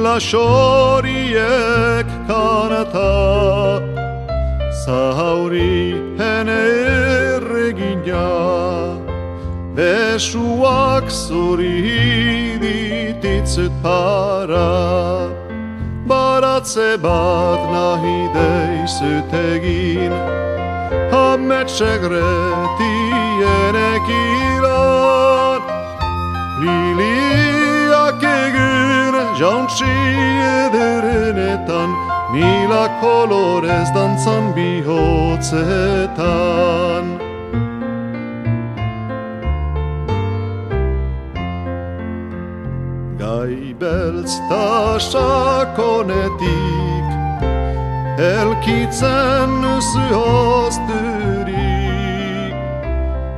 mila xoriek kanata, zauri hene erregina, besuak zuri dititzut para. Baratze bat nahi deizut egin, ametsegretienek ilan. Liliak egin jauntsi ederenetan, mila kolorez dantzan bihotzetan. Gai beltz ta sakonetik, elkitzen zuhozturik,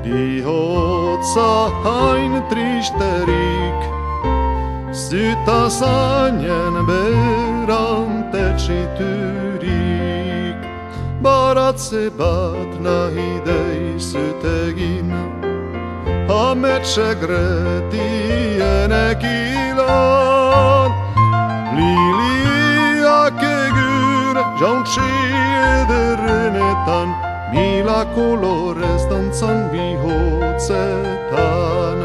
bihotza hain tristerik, zyta zainen berantetxiturik. Baratze bat nahi deizut egin, ametsegretienek ilan. Liliak egin jauntsi ederenetan, mila kolorez dantzan bihotzetan.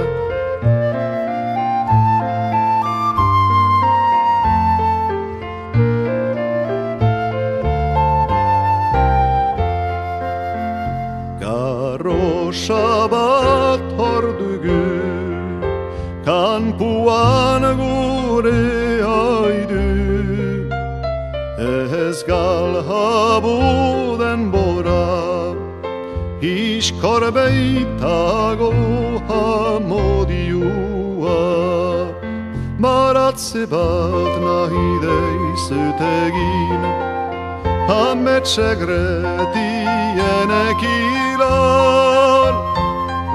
Garrosa bat hor dugu, kanpuan gure aidu. Ez galhabu denbora, iskor beitago hamodiua. Baratze bat nahi deizut egin, ametsegretienek ilan.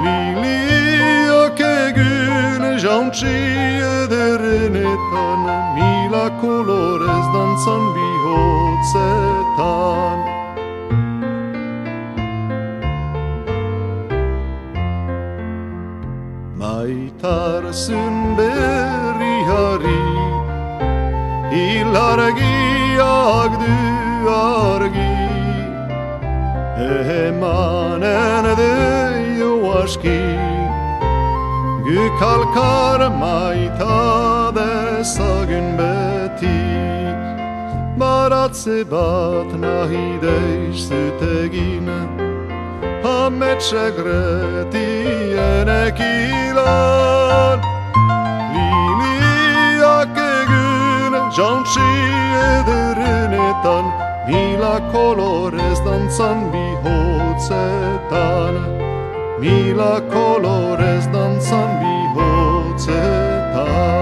Liliak egin jauntsi ederenetan, mila kolorez dantzan bihotzetan. Maitarzun berriari, ilargiak du argi, emanen deio aski, gükalkar maita dezagun beti. Baratze bat nahi deizut egin, ametsegretienek ilan. Liliak egin jauntsi ederenetan, mila kolorez dantzan bihotzetan. Mila kolorez dantzan bihotzetan.